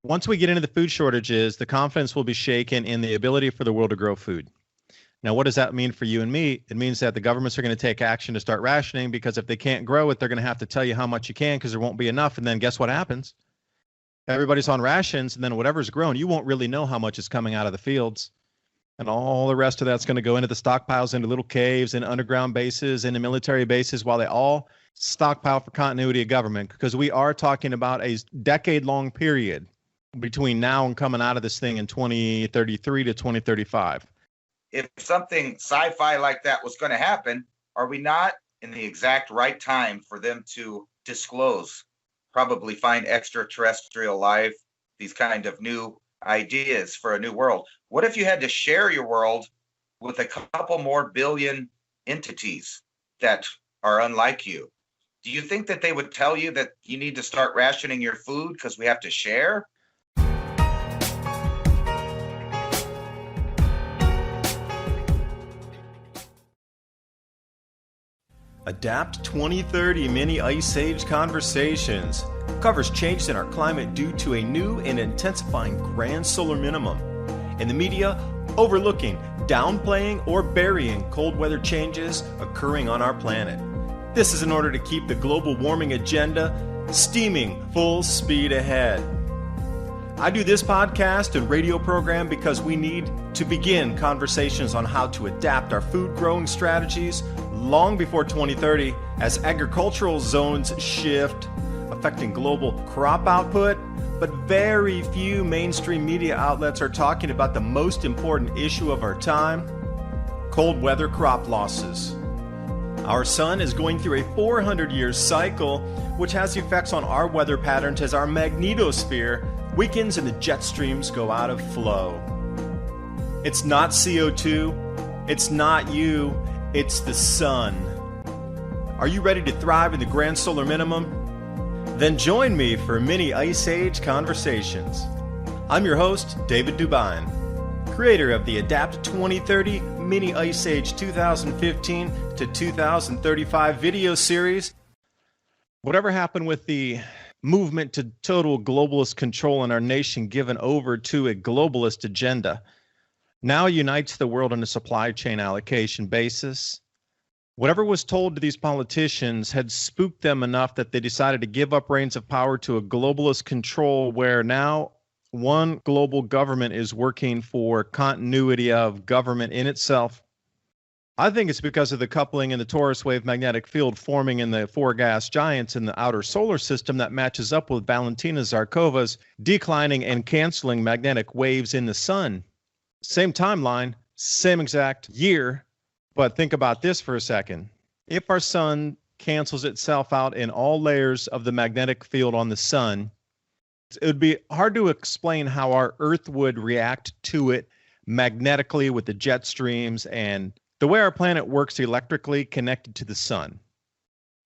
Once we get into the food shortages, the confidence will be shaken in the ability for the world to grow food. Now, what does that mean for you and me? It means that the governments are going to take action to start rationing, because if they can't grow it, they're going to have to tell you how much you can, because there won't be enough. And then guess what happens? Everybody's on rations, and then whatever's grown, you won't really know how much is coming out of the fields. And all the rest of that's going to go into the stockpiles, into little caves, and underground bases, into military bases, while they all stockpile for continuity of government, because we are talking about a decade-long period between now and coming out of this thing in 2033 to 2035. If something sci-fi like that was going to happen, are we not in the exact right time for them to disclose, probably find extraterrestrial life, these kind of new ideas for a new world? What if you had to share your world with a couple more billion entities that are unlike you? Do you think that they would tell you that you need to start rationing your food because we have to share? Adapt 2030 Mini Ice Age Conversations covers changes in our climate due to a new and intensifying grand solar minimum. In the media, overlooking, downplaying, or burying cold weather changes occurring on our planet. This is in order to keep the global warming agenda steaming full speed ahead. I do this podcast and radio program because we need to begin conversations on how to adapt our food growing strategies long before 2030 as agricultural zones shift, affecting global crop output. But very few mainstream media outlets are talking about the most important issue of our time: cold weather crop losses. Our sun is going through a 400-year cycle, which has effects on our weather patterns as our magnetosphere weakens and the jet streams go out of flow. It's not CO2, it's not you, it's the sun. Are you ready to thrive in the grand solar minimum? Then join me for Mini Ice Age Conversations. I'm your host, David Dubine, creator of the Adapt 2030 Mini Ice Age 2015 to 2035 video series. Whatever happened with the movement to total globalist control in our nation given over to a globalist agenda now unites the world on a supply chain allocation basis. Whatever was told to these politicians had spooked them enough that they decided to give up reins of power to a globalist control, where now one global government is working for continuity of government in itself. I think it's because of the coupling in the torus wave magnetic field forming in the four gas giants in the outer solar system that matches up with Valentina Zarkova's declining and canceling magnetic waves in the sun. Same timeline, same exact year, but think about this for a second. If our sun cancels itself out in all layers of the magnetic field on the sun, it would be hard to explain how our Earth would react to it magnetically with the jet streams and the way our planet works electrically connected to the sun.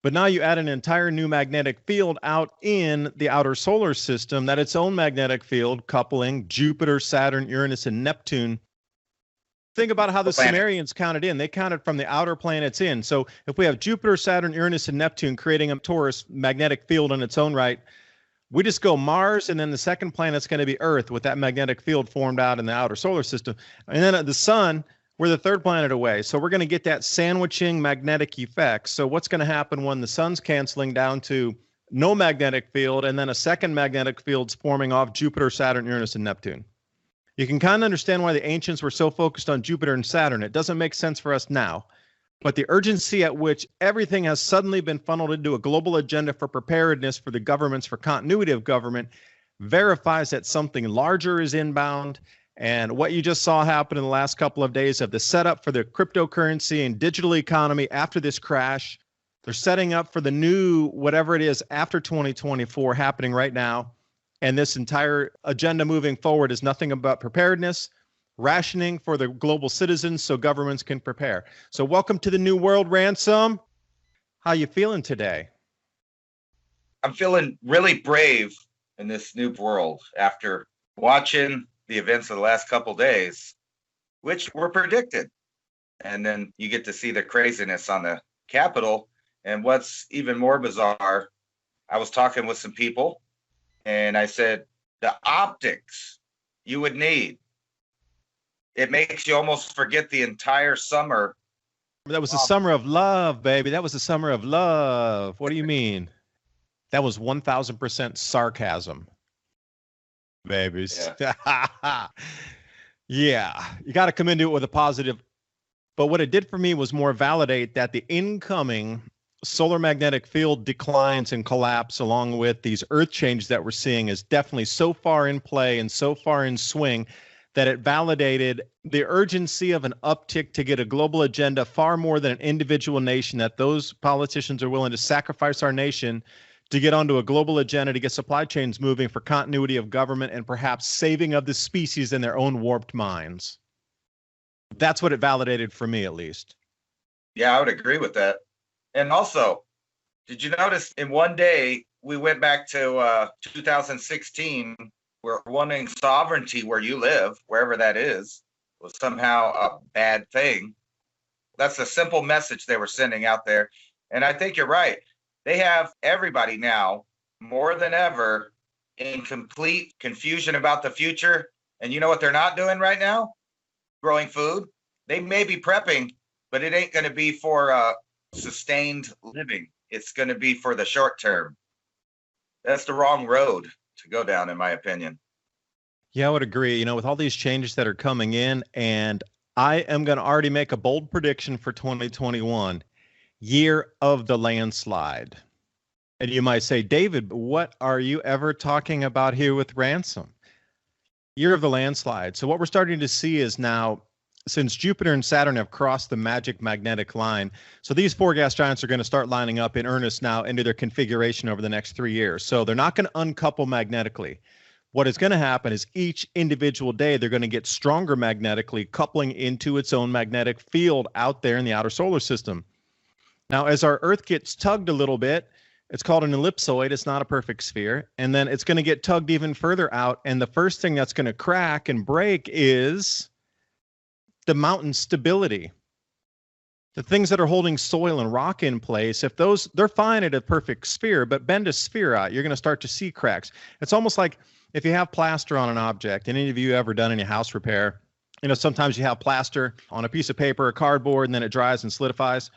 But now you add an entire new magnetic field out in the outer solar system, that its own magnetic field coupling Jupiter, Saturn, Uranus, and Neptune. Think about how the Sumerians counted in. They counted from the outer planets in. So if we have Jupiter, Saturn, Uranus, and Neptune creating a torus magnetic field in its own right, we just go Mars, and then the second planet's going to be Earth with that magnetic field formed out in the outer solar system. And then the sun, we're the third planet away. So we're going to get that sandwiching magnetic effect. So what's going to happen when the sun's canceling down to no magnetic field, and then a second magnetic field's forming off Jupiter, Saturn, Uranus, and Neptune? You can kind of understand why the ancients were so focused on Jupiter and Saturn. It doesn't make sense for us now. But the urgency at which everything has suddenly been funneled into a global agenda for preparedness for the governments, for continuity of government, verifies that something larger is inbound. And what you just saw happen in the last couple of days of the setup for the cryptocurrency and digital economy after this crash, they're setting up for the new whatever it is after 2024 happening right now. And this entire agenda moving forward is nothing about preparedness, rationing for the global citizens so governments can prepare. So welcome to the New World, Ransom. How you feeling today? I'm feeling really brave in this new world after watching the events of the last couple days, which were predicted. And then you get to see the craziness on the Capitol. And what's even more bizarre, I was talking with some people and I said, the optics you would need. It makes you almost forget the entire summer. That was the summer of love, baby. That was the summer of love. What do you mean? That was 1000% sarcasm, babies. Yeah. Yeah, you got to come into it with a positive. But what it did for me was more validate that the incoming solar magnetic field declines and collapse along with these earth changes that we're seeing is definitely so far in play and so far in swing that it validated the urgency of an uptick to get a global agenda far more than an individual nation, that those politicians are willing to sacrifice our nation to get onto a global agenda to get supply chains moving for continuity of government and perhaps saving of the species in their own warped minds. That's what it validated for me, at least. Yeah, I would agree with that. And also, did you notice in one day we went back to 2016, where wanting sovereignty where you live, wherever that is, was somehow a bad thing? That's a simple message they were sending out there. And I think you're right. They have everybody now, more than ever, in complete confusion about the future. And you know what they're not doing right now? Growing food. They may be prepping, but it ain't going to be for sustained living. It's going to be for the short term. That's the wrong road to go down, in my opinion. Yeah, I would agree. You know, with all these changes that are coming in, and I am going to already make a bold prediction for 2021, year of the landslide. And you might say, David, what are you ever talking about here with ransom? Year of the landslide. So what we're starting to see is now, since Jupiter and Saturn have crossed the magic magnetic line, so these four gas giants are going to start lining up in earnest now into their configuration over the next 3 years. So they're not going to uncouple magnetically. What is going to happen is each individual day, they're going to get stronger magnetically, coupling into its own magnetic field out there in the outer solar system. Now, as our Earth gets tugged a little bit, it's called an ellipsoid. It's not a perfect sphere. And then it's going to get tugged even further out. And the first thing that's going to crack and break is the mountain stability. The things that are holding soil and rock in place, if those, they're fine at a perfect sphere, but bend a sphere out, you're going to start to see cracks. It's almost like if you have plaster on an object, and any of you ever done any house repair, you know, sometimes you have plaster on a piece of paper or cardboard, and then it dries and solidifies.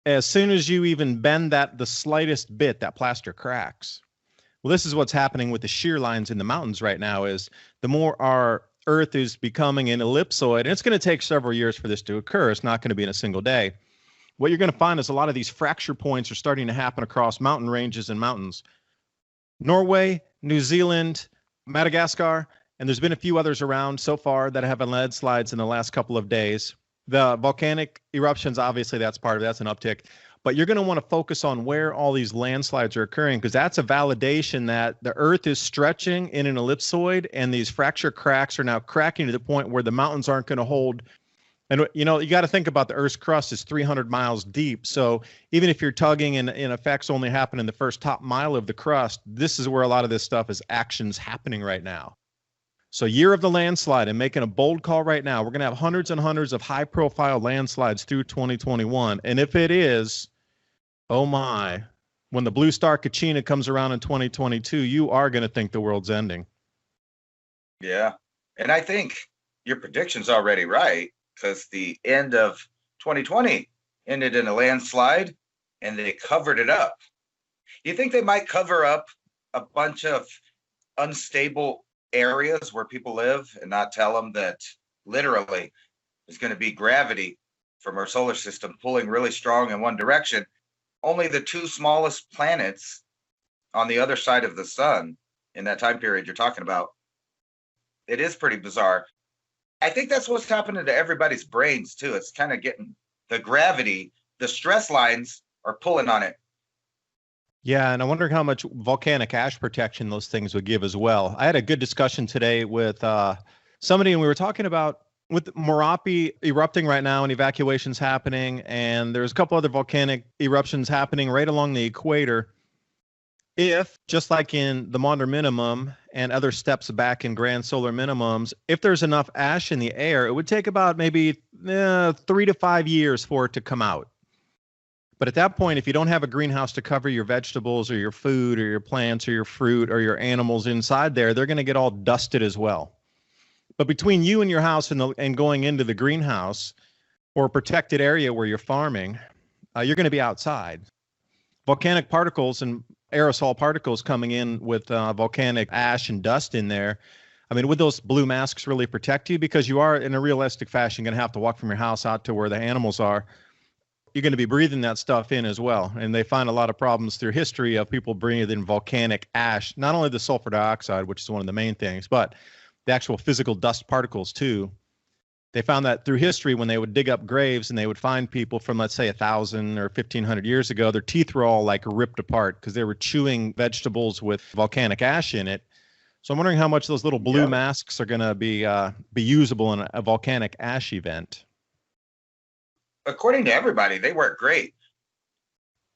As soon as you even bend that the slightest bit, that plaster cracks. Well, this is what's happening with the shear lines in the mountains right now, is the more our Earth is becoming an ellipsoid, and it's going to take several years for this to occur. It's not going to be in a single day. What you're going to find is a lot of these fracture points are starting to happen across mountain ranges and mountains. Norway, New Zealand, Madagascar, and there's been a few others around so far that have had landslides in the last couple of days. The volcanic eruptions, obviously, that's part of it. That's an uptick. But you're going to want to focus on where all these landslides are occurring, because that's a validation that the Earth is stretching in an ellipsoid, and these fracture cracks are now cracking to the point where the mountains aren't going to hold. And, you know, you got to think about the Earth's crust is 300 miles deep. So even if you're tugging and effects only happen in the first top mile of the crust, this is where a lot of this stuff is actions happening right now. So year of the landslide, and making a bold call right now. We're going to have hundreds and hundreds of high-profile landslides through 2021. And if it is, oh my, when the blue star Kachina comes around in 2022, you are going to think the world's ending. Yeah. And I think your prediction's already right, because the end of 2020 ended in a landslide, and they covered it up. You think they might cover up a bunch of unstable areas where people live and not tell them that literally there's going to be gravity from our solar system pulling really strong in one direction? Only the two smallest planets on the other side of the sun in that time period you're talking about. It is pretty bizarre. I think that's what's happening to everybody's brains too. It's kind of getting the gravity, the stress lines are pulling on it. Yeah, and I wonder how much volcanic ash protection those things would give as well. I had a good discussion today with somebody, and we were talking about with Merapi erupting right now and evacuations happening, and there's a couple other volcanic eruptions happening right along the equator. If, just like in the Maunder minimum and other steps back in grand solar minimums, if there's enough ash in the air, it would take about maybe 3 to 5 years for it to come out. But at that point, if you don't have a greenhouse to cover your vegetables or your food or your plants or your fruit or your animals inside there, they're going to get all dusted as well. But between you and your house and going into the greenhouse or a protected area where you're farming, you're going to be outside. Volcanic particles and aerosol particles coming in with volcanic ash and dust in there. I mean, would those blue masks really protect you? Because you are, in a realistic fashion, going to have to walk from your house out to where the animals are. You're going to be breathing that stuff in as well. And they find a lot of problems through history of people breathing volcanic ash, not only the sulfur dioxide, which is one of the main things, but the actual physical dust particles too. They found that through history, when they would dig up graves and they would find people from, let's say, 1,000 or 1,500 years ago, their teeth were all like ripped apart because they were chewing vegetables with volcanic ash in it. So I'm wondering how much those little blue masks are going to be usable in a volcanic ash event. According to everybody, they work great.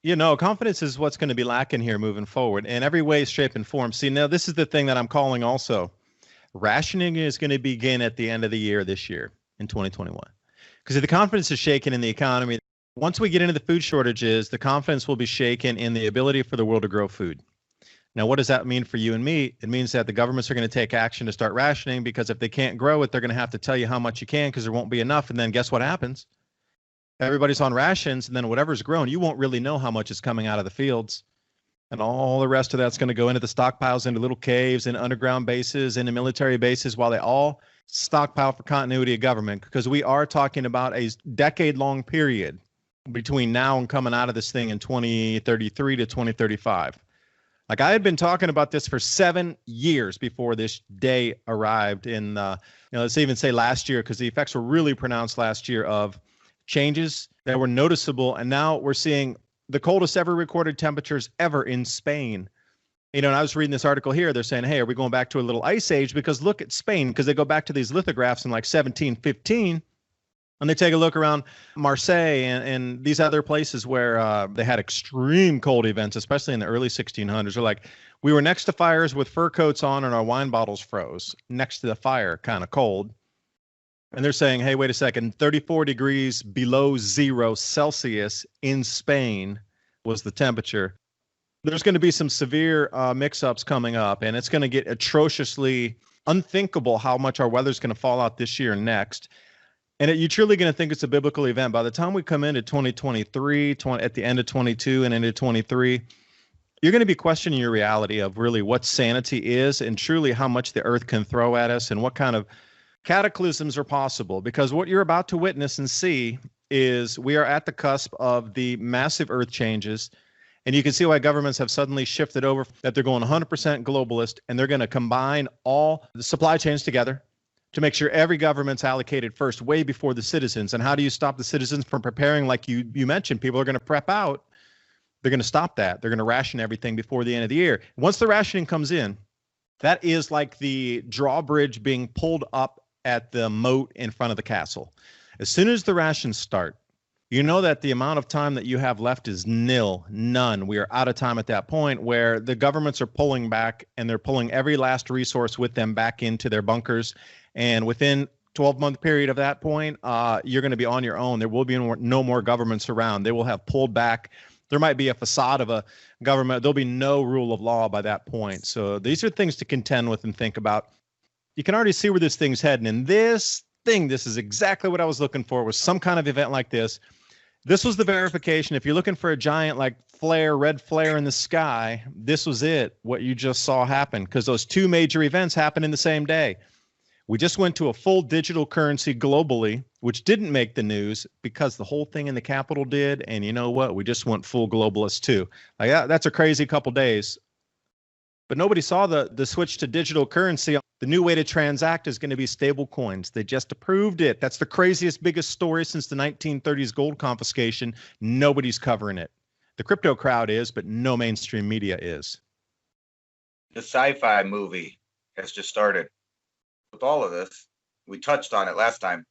You know, confidence is what's going to be lacking here moving forward in every way, shape, and form. See, now this is the thing that I'm calling also. Rationing is going to begin at the end of the year this year in 2021. Because if the confidence is shaken in the economy, once we get into the food shortages, the confidence will be shaken in the ability for the world to grow food. Now, what does that mean for you and me? It means that the governments are going to take action to start rationing, because if they can't grow it, they're going to have to tell you how much you can, because there won't be enough. And then guess what happens? Everybody's on rations, and then whatever's grown, you won't really know how much is coming out of the fields. And all the rest of that's going to go into the stockpiles, into little caves and underground bases, into military bases, while they all stockpile for continuity of government, because we are talking about a decade-long period between now and coming out of this thing in 2033 to 2035. Like, I had been talking about this for 7 years before this day arrived in, let's even say last year, because the effects were really pronounced last year of changes that were noticeable. And now we're seeing the coldest ever recorded temperatures ever in Spain. You know, and I was reading this article here. They're saying, hey, are we going back to a little ice age? Because look at Spain, because they go back to these lithographs in like 1715. And they take a look around Marseille and these other places where they had extreme cold events, especially in the early 1600s. They're like, we were next to fires with fur coats on and our wine bottles froze next to the fire, kind of cold. And they're saying, hey, wait a second, 34 degrees below 0 Celsius in Spain was the temperature. There's going to be some severe mix-ups coming up, and it's going to get atrociously unthinkable how much our weather's going to fall out this year and next. And you're truly going to think it's a biblical event. By the time we come into 2023, at the end of 22 and into 23, you're going to be questioning your reality of really what sanity is and truly how much the earth can throw at us and what kind of cataclysms are possible. Because what you're about to witness and see is we are at the cusp of the massive earth changes. And you can see why governments have suddenly shifted over, that they're going 100% globalist, and they're going to combine all the supply chains together to make sure every government's allocated first, way before the citizens. And how do you stop the citizens from preparing? Like you mentioned, people are going to prep out. They're going to stop that. They're going to ration everything before the end of the year. Once the rationing comes in, that is like the drawbridge being pulled up at the moat in front of the castle. As soon as the rations start, you know that the amount of time that you have left is none. We are out of time at that point, where the governments are pulling back, and they're pulling every last resource with them back into their bunkers. And within 12-month period of that point, you're going to be on your own. There will be no more governments around. They will have pulled back. There might be a facade of a government. There'll be no rule of law by that point. So these are things to contend with and think about. You can already see where this thing's heading. And this is exactly what I was looking for, was some kind of event like this. This was the verification. If you're looking for a giant like red flare in the sky, this was it, what you just saw happen, because those two major events happened in the same day. We just went to a full digital currency globally, which didn't make the news because the whole thing in the Capitol did. And you know what? We just went full globalist too. Like that's a crazy couple days. But nobody saw the switch to digital currency. The new way to transact is going to be stable coins. They just approved it. That's the craziest, biggest story since the 1930s gold confiscation. Nobody's covering it. The crypto crowd is, but no mainstream media is. The sci-fi movie has just started. With all of this, we touched on it last time,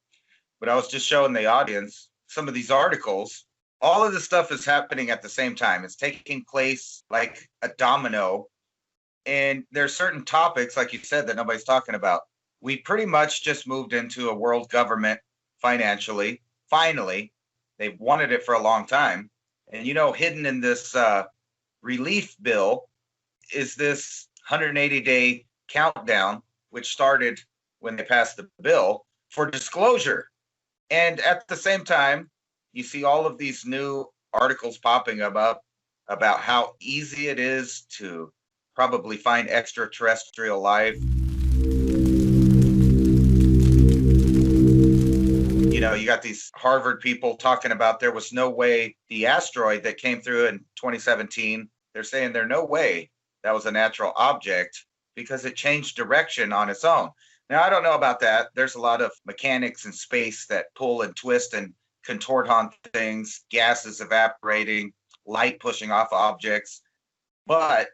but I was just showing the audience some of these articles. All of this stuff is happening at the same time. It's taking place like a domino. And there's certain topics, like you said, that nobody's talking about. We pretty much just moved into a world government financially. Finally, they've wanted it for a long time. And hidden in this relief bill is this 180-day countdown, which started when they passed the bill for disclosure. And at the same time, you see all of these new articles popping up about how easy it is to probably find extraterrestrial life. You got these Harvard people talking about there was no way the asteroid that came through in 2017, they're saying there's no way that was a natural object because it changed direction on its own. Now, I don't know about that. There's a lot of mechanics in space that pull and twist and contort on things, gases evaporating, light pushing off objects. But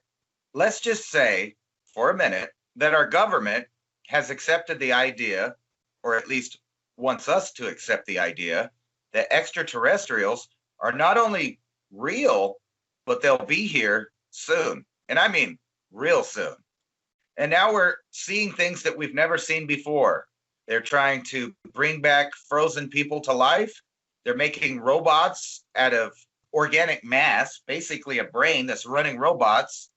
let's just say for a minute that our government has accepted the idea, or at least wants us to accept the idea, that extraterrestrials are not only real, but they'll be here soon. And I mean real soon. And now we're seeing things that we've never seen before. They're trying to bring back frozen people to life. They're making robots out of organic mass, basically a brain that's running robots.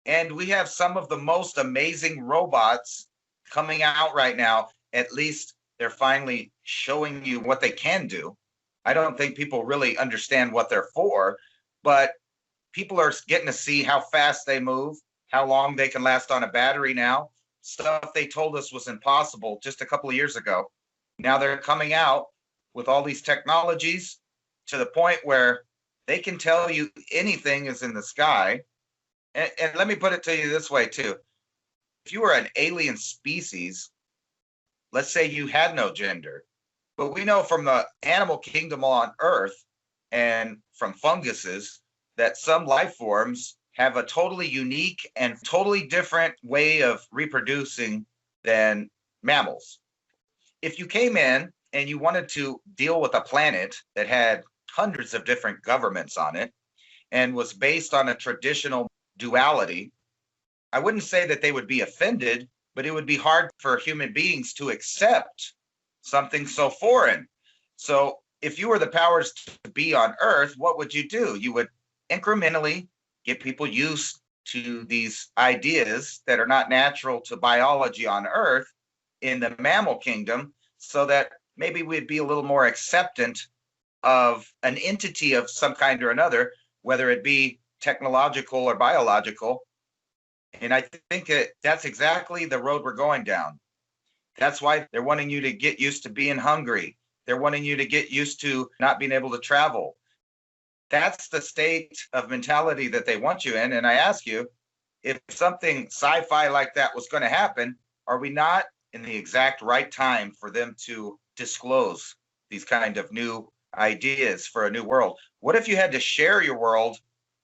And we have some of the most amazing robots coming out right now. At least they're finally showing you what they can do. I don't think people really understand what they're for, but people are getting to see how fast they move, how long they can last on a battery now. Stuff they told us was impossible just a couple of years ago. Now they're coming out with all these technologies to the point where they can tell you anything is in the sky. And let me put it to you this way too. If you were an alien species, let's say you had no gender, but we know from the animal kingdom on Earth and from funguses that some life forms have a totally unique and totally different way of reproducing than mammals. If you came in and you wanted to deal with a planet that had hundreds of different governments on it and was based on a traditional duality, I wouldn't say that they would be offended, but it would be hard for human beings to accept something so foreign. So if you were the powers to be on Earth, what would you do? You would incrementally get people used to these ideas that are not natural to biology on Earth in the mammal kingdom, so that maybe we'd be a little more acceptant of an entity of some kind or another, whether it be technological or biological. And I think that's exactly the road we're going down. That's why they're wanting you to get used to being hungry. They're wanting you to get used to not being able to travel. That's the state of mentality that they want you in. And I ask you, if something sci-fi like that was going to happen, are we not in the exact right time for them to disclose these kind of new ideas for a new world? What if you had to share your world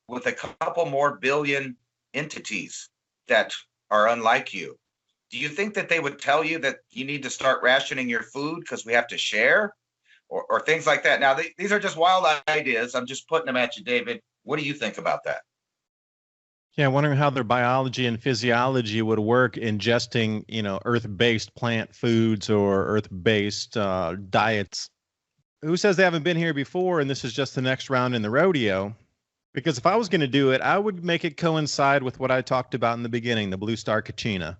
with a couple more billion entities that are unlike you? Do you think that they would tell you that you need to start rationing your food because we have to share? Or things like that. Now, these are just wild ideas. I'm just putting them at you, David. What do you think about that? Yeah, wondering how their biology and physiology would work ingesting, Earth-based plant foods or Earth-based diets. Who says they haven't been here before and this is just the next round in the rodeo? Because if I was going to do it, I would make it coincide with what I talked about in the beginning, the blue star Kachina.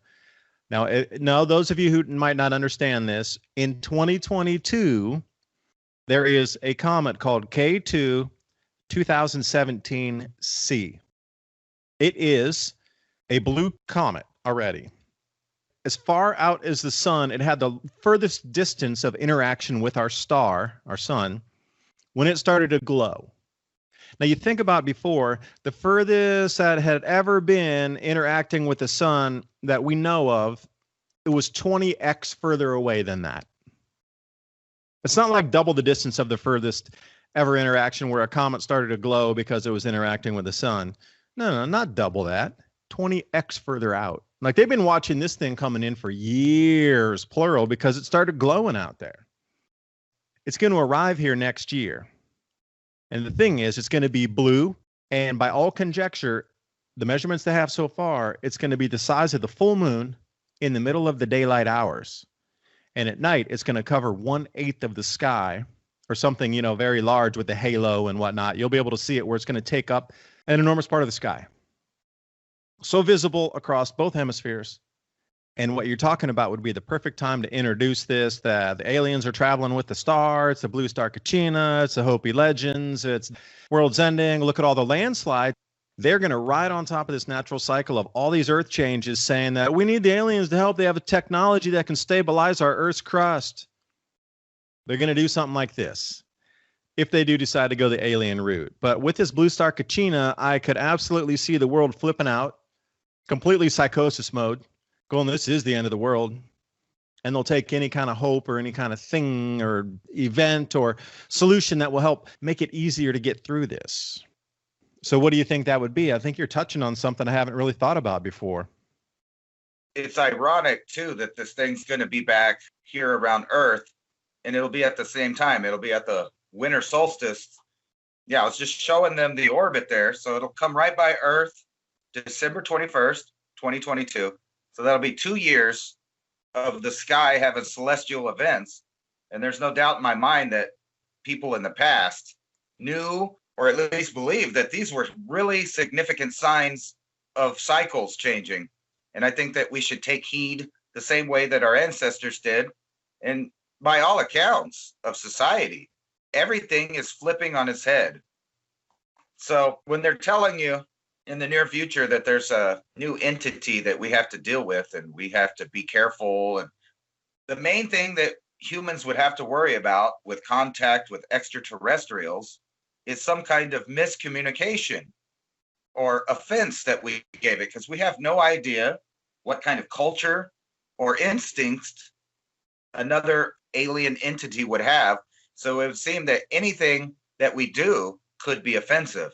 Now, those of you who might not understand this, in 2022, there is a comet called K2 2017C. It is a blue comet already. As far out as the sun, it had the furthest distance of interaction with our star, our sun, when it started to glow. Now, you think about before, the furthest that had ever been interacting with the sun that we know of, it was 20x further away than that. It's not like double the distance of the furthest ever interaction where a comet started to glow because it was interacting with the sun. No, not double that. 20x further out. Like they've been watching this thing coming in for years, plural, because it started glowing out there. It's going to arrive here next year. And the thing is, it's going to be blue. And by all conjecture, the measurements they have so far, it's going to be the size of the full moon in the middle of the daylight hours. And at night, it's going to cover 1/8 of the sky or something, very large with the halo and whatnot. You'll be able to see it where it's going to take up an enormous part of the sky. So visible across both hemispheres. And what you're talking about would be the perfect time to introduce this. The aliens are traveling with the star. It's the blue star Kachina. It's the Hopi legends. It's world's ending. Look at all the landslides. They're going to ride on top of this natural cycle of all these earth changes, saying that we need the aliens to help. They have a technology that can stabilize our Earth's crust. They're going to do something like this if they do decide to go the alien route. But with this blue star Kachina, I could absolutely see the world flipping out, completely psychosis mode, going, this is the end of the world. And they'll take any kind of hope or any kind of thing or event or solution that will help make it easier to get through this. So what do you think that would be? I think you're touching on something I haven't really thought about before. It's ironic, too, that this thing's going to be back here around Earth, and it'll be at the same time. It'll be at the winter solstice. Yeah, I was just showing them the orbit there. So it'll come right by Earth, December 21st, 2022. So that'll be 2 years of the sky having celestial events. And there's no doubt in my mind that people in the past knew, or at least believed, that these were really significant signs of cycles changing. And I think that we should take heed the same way that our ancestors did. And by all accounts of society, everything is flipping on its head. So when they're telling you in the near future that there's a new entity that we have to deal with and we have to be careful, and the main thing that humans would have to worry about with contact with extraterrestrials is some kind of miscommunication or offense that we gave it, because we have no idea what kind of culture or instincts another alien entity would have. So it would seem that anything that we do could be offensive.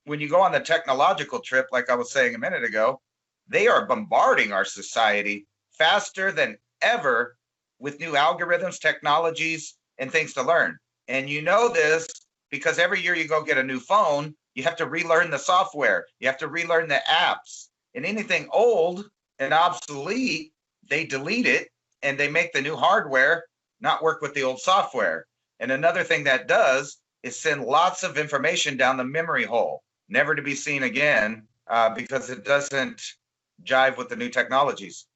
When you go on the technological trip, like I was saying a minute ago, they are bombarding our society faster than ever with new algorithms, technologies, and things to learn. And you know this because every year you go get a new phone, you have to relearn the software. You have to relearn the apps. And anything old and obsolete, they delete it and they make the new hardware not work with the old software. And another thing that does is send lots of information down the memory hole, never to be seen again, because it doesn't jive with the new technologies.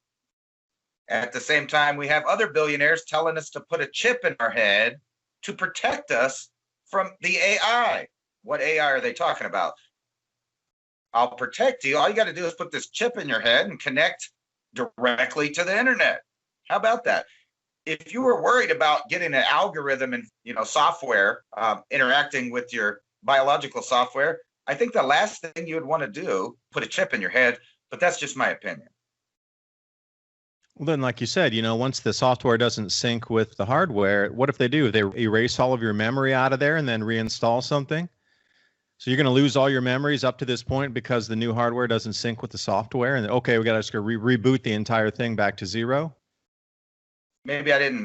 At the same time, we have other billionaires telling us to put a chip in our head to protect us from the AI. What AI are they talking about? I'll protect you. All you got to do is put this chip in your head and connect directly to the internet. How about that? If you were worried about getting an algorithm and software interacting with your biological software, I think the last thing you would want to do, put a chip in your head, but that's just my opinion. Well, then, like you said, once the software doesn't sync with the hardware, what if they do? They erase all of your memory out of there and then reinstall something? So you're going to lose all your memories up to this point because the new hardware doesn't sync with the software, and okay, we got to just go reboot the entire thing back to zero? Maybe I didn't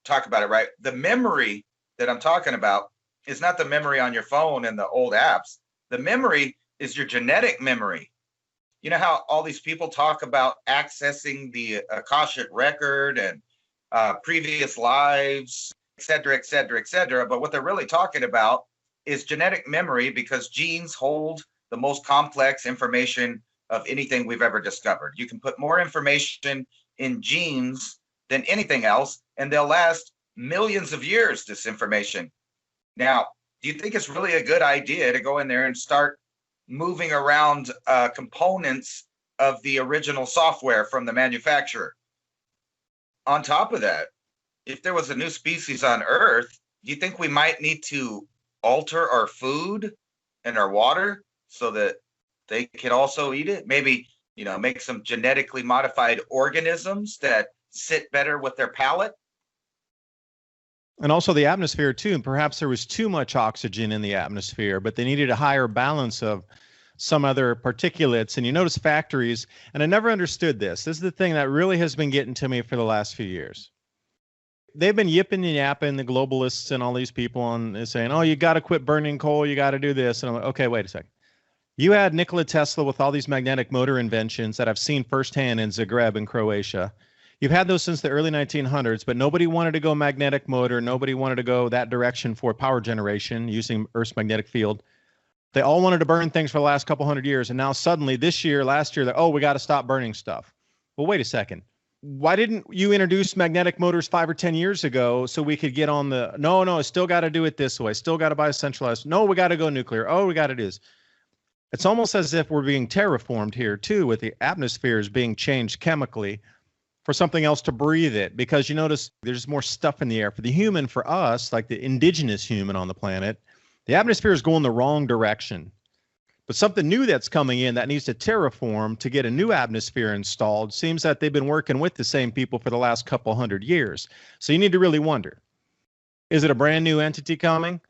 talk about it right. The memory that I'm talking about is not the memory on your phone and the old apps. The memory is your genetic memory. You know how all these people talk about accessing the Akashic record and previous lives, et cetera, et cetera, et cetera. But what they're really talking about is genetic memory, because genes hold the most complex information of anything we've ever discovered. You can put more information in genes than anything else, and they'll last millions of years, this information. Now, do you think it's really a good idea to go in there and start moving around components of the original software from the manufacturer? On top of that, if there was a new species on Earth, do you think we might need to alter our food and our water so that they could also eat it? Maybe, make some genetically modified organisms that sit better with their palate? And also the atmosphere too. Perhaps there was too much oxygen in the atmosphere, but they needed a higher balance of some other particulates. And you notice factories, and I never understood this. This is the thing that really has been getting to me for the last few years. They've been yipping and yapping, the globalists and all these people, on saying, oh, you got to quit burning coal, you got to do this. And I'm like, okay, wait a second. You had Nikola Tesla with all these magnetic motor inventions that I've seen firsthand in Zagreb in Croatia. You've had those since the early 1900s, but nobody wanted to go magnetic motor. Nobody wanted to go that direction for power generation using Earth's magnetic field. They all wanted to burn things for the last couple hundred years. And now suddenly last year, oh, we got to stop burning stuff. Well, wait a second. Why didn't you introduce magnetic motors 5 or 10 years ago so we could get on no, still got to do it this way. Still got to buy centralized. No, we got to go nuclear. Oh, we got to do this. It's almost as if we're being terraformed here too, with the atmospheres being changed chemically for something else to breathe it, because you notice there's more stuff in the air. For the human, for us, like the indigenous human on the planet, the atmosphere is going the wrong direction. But something new that's coming in that needs to terraform to get a new atmosphere installed seems that they've been working with the same people for the last couple hundred years. So you need to really wonder, is it a brand new entity coming?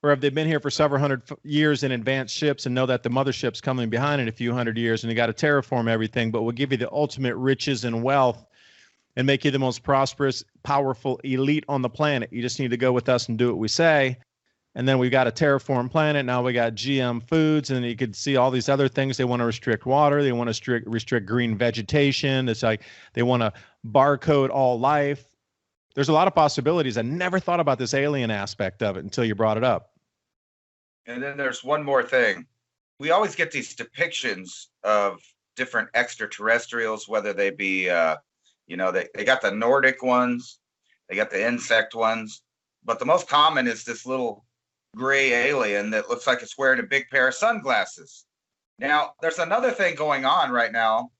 Or have they been here for several hundred years in advanced ships and know that the mothership's coming behind in a few hundred years and you got to terraform everything, but we'll give you the ultimate riches and wealth and make you the most prosperous, powerful elite on the planet. You just need to go with us and do what we say. And then we've got a terraform planet. Now we got GM foods, and you could see all these other things. They want to restrict water. They want to restrict green vegetation. It's like they want to barcode all life. There's a lot of possibilities. I never thought about this alien aspect of it until you brought it up. And then there's one more thing. We always get these depictions of different extraterrestrials, whether they be they got the Nordic ones, they got the insect ones, but the most common is this little gray alien that looks like it's wearing a big pair of sunglasses. Now, there's another thing going on right now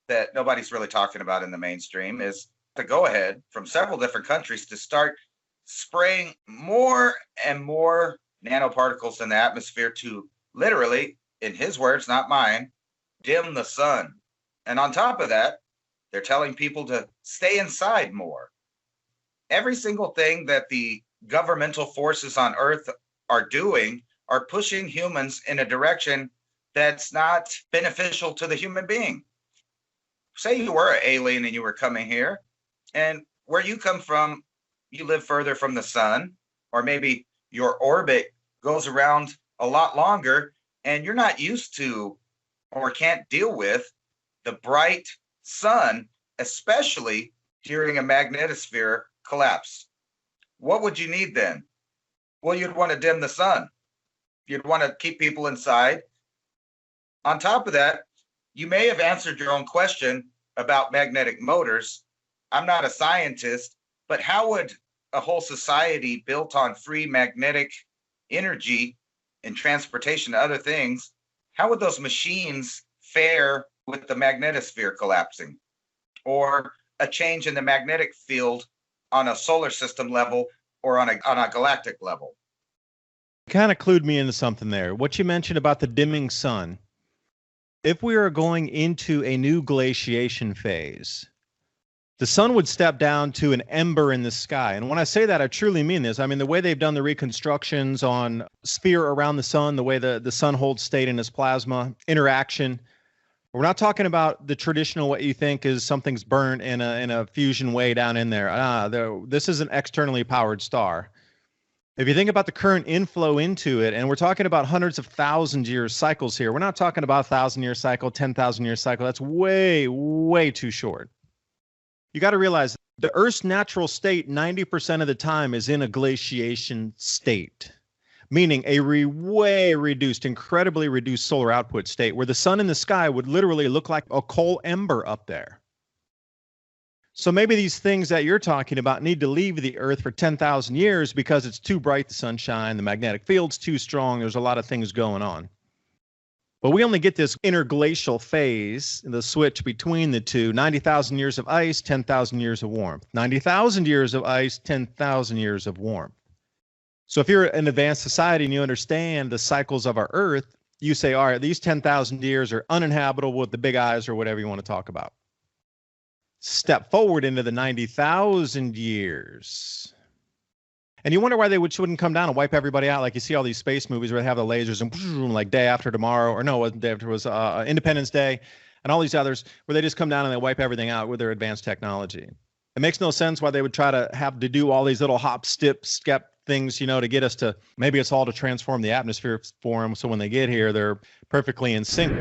that nobody's really talking about in the mainstream, is the go-ahead from several different countries to start spraying more and more nanoparticles in the atmosphere to literally, in his words, not mine, dim the sun. And on top of that, they're telling people to stay inside more. Every single thing that the governmental forces on Earth are doing are pushing humans in a direction that's not beneficial to the human being. Say you were an alien and you were coming here, and where you come from, you live further from the sun, or maybe your orbit goes around a lot longer, and you're not used to or can't deal with the bright sun, especially during a magnetosphere collapse. What would you need then? Well, you'd want to dim the sun. You'd want to keep people inside. On top of that, you may have answered your own question about magnetic motors. I'm not a scientist, but how would a whole society built on free magnetic energy and transportation to other things, how would those machines fare with the magnetosphere collapsing, or a change in the magnetic field on a solar system level or on a galactic level? Kind of clued me into something there. What you mentioned about the dimming sun. If we are going into a new glaciation phase, the sun would step down to an ember in the sky. And when I say that, I truly mean this. I mean, the way they've done the reconstructions on sphere around the sun, the way the sun holds state in its plasma, interaction. We're not talking about the traditional, what you think is something's burnt in a fusion way down in there. This is an externally powered star. If you think about the current inflow into it, and we're talking about hundreds of thousands year cycles here. We're not talking about 1,000-year cycle, 10,000-year cycle. That's way, way too short. You got to realize the Earth's natural state 90% of the time is in a glaciation state, meaning a way reduced, incredibly reduced solar output state where the sun in the sky would literally look like a coal ember up there. So maybe these things that you're talking about need to leave the Earth for 10,000 years because it's too bright, the sunshine, the magnetic field's too strong. There's a lot of things going on. But we only get this interglacial phase, the switch between the two, 90,000 years of ice, 10,000 years of warmth. 90,000 years of ice, 10,000 years of warmth. So if you're an advanced society and you understand the cycles of our Earth, you say, all right, these 10,000 years are uninhabitable with the big eyes or whatever you want to talk about. Step forward into the 90,000 years. And you wonder why they wouldn't come down and wipe everybody out. Like you see all these space movies where they have the lasers and like Day After Tomorrow, or no, it wasn't Day After, it was Independence Day, and all these others where they just come down and they wipe everything out with their advanced technology. It makes no sense why they would try to have to do all these little hop, skip things, to get us to, maybe it's all to transform the atmosphere for them. So when they get here, they're perfectly in sync.